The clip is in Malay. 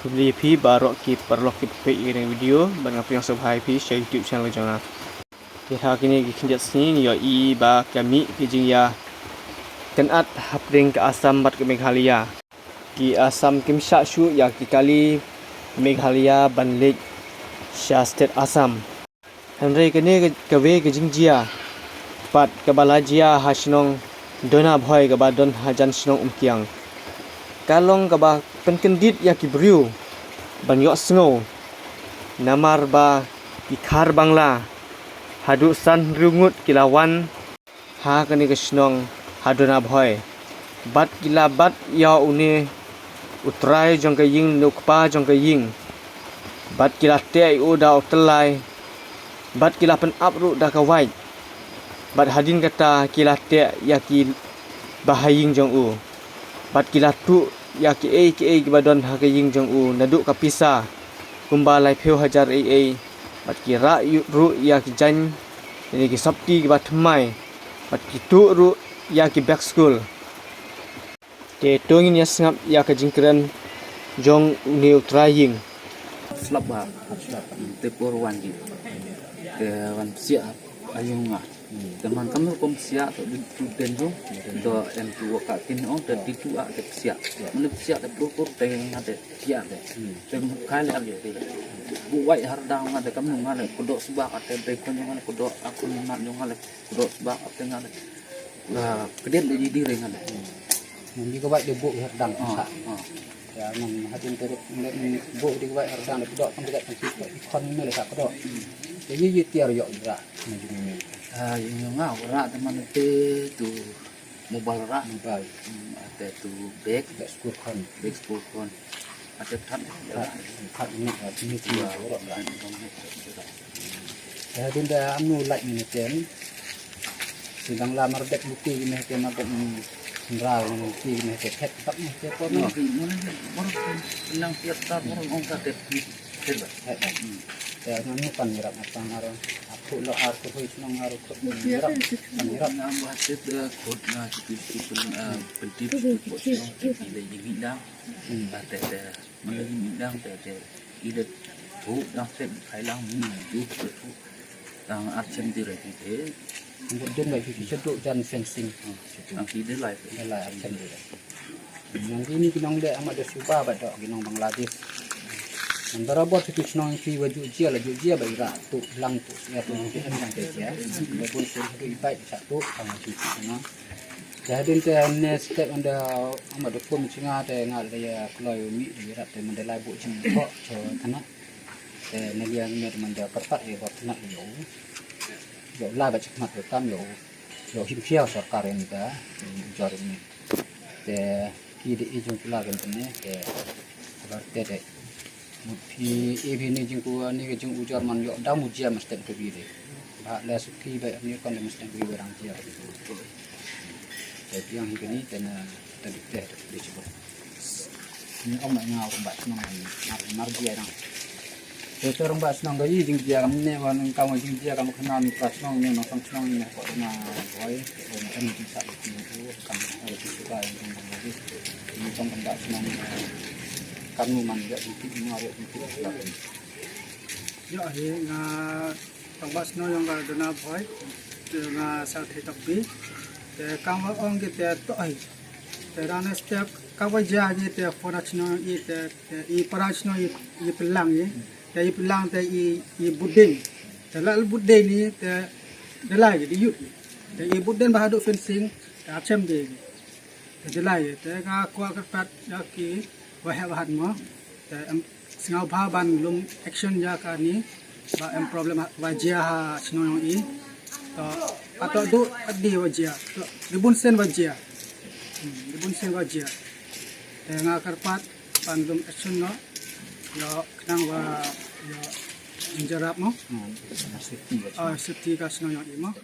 Beli pi baru ki perlu ki pe ini video bang apa yang subhai pi share YouTube channel jangan. Kita kini kinjat sini yo I ba kami kijing ya kenat hapring ke asam bat ke Meghalaya. Ki asam kim sha shu ya ki kali Meghalaya banlik Sha state Assam. Henry kini kewe kijing jia pat kebalajia hasnong dona bhoi ke badon hajan snong umkiang. Kalong ke ba penkendit ya ki briu ban yo sngo namar ba ikhar bangla hadu san rungut kilawan ha kani kesnong haduna bhoi bat kila bat ya une utrai jong ke ying nukpa jong ke ying bat kila te u da telai bat kila pen apru da ka wai bat hadin kata kila te ya ki bahaying jong u bat kila tu ya ki badon ha ke ying jong u naduk ka pisa kumbalai pheu hajar bat ki ra ru ya ki jan ini ki sapti ki bat mai bat ki tu ru ya ki back school te tongin ya sngap ya ka jingkran jong new trying slap ba slap te por wan di te wan sia ayunga teman kamu kom sia to du den jo do en tu ka tin ong te di tu a te sia men sia te por te ngate sia te te kai le ye te bu wai har dang ngate kamu ngale kodok subak ate be kon ngale kodok aku ngat ngale kodok subak ate ngale la kedet le di re ngale nanti ko wai de bu har dang sa ya nang hatin teruk bu di wai har dang kodok kan dekat kan kon ne le sa kodok jadi ye tiar yo ra ni yung nga ora teman te tu mobile ra mobile ate tu bag school kon bag school kon ate that ini dia ora ra ya din da anu like ni ten sedang lamar dek bukti ni ke ma ko ra ni ni ke pet tak ni ke ko no nang tiap ta orang ong ka te ya nanu kan ngira apa ngaron aku lo aku hui senang ngaron ko ngira ngam hasit kod na itu pentit ko le yidang ate te man le yidang te ide tu lang set khai lang tu lang at chen ti re te kemudian lagi seduk dan fencing ang ide lai action dia yang ini kinong de amat de suba ba dok kinong Bangladesh antara bot itu senang ki waju jia la jia ba ira tu lang tu ya tu ni kan de ya pun tu ibai satu sama ki na jadi te ne step anda amat de pun singa te ngal ya kloi mi ira te mandalai bu chin ko cho kana te ne liang me manda kerpat ya bot nak yo la ba chmat kam yo him khiao sarkar yang da jor ni te ki de ijung pula kan ne ke berarti de mupi ini jengku ni ke jeng ujar man yo dah mujia mesti ke bide ba la suki ba ni kon mesti ke bide rang jia jadi yang ini tena tadi teh di coba ni om nak ngau mbak senang mar dia rang itu orang mbak senang gaji jeng dia kamu ne wan kamu jeng dia kamu kenal ni pas senang ni nang senang ni kok na boy kan bisa itu kamu harus suka yang lagi ini kan mbak senang kamu manja itu ngawet itu ya nga tangbas no yang ga dona boy nga sa tapi te kamu ong kita to ai te rana step kawaja ni te forachno te I parachno I pelang te I pelang te I budin te lal budin ni te delai di yut te I budin bahadu fencing te achem de te delai te nga kwa kerpat ya ki wahat mo te singau ba ban lum action ya ka ni ba em problem wajia ha sino I to atau du adi wajia to ribun sen wajia te nga karpat ban lum action no yo kenang wa yo injarap mo safety ka sino I mo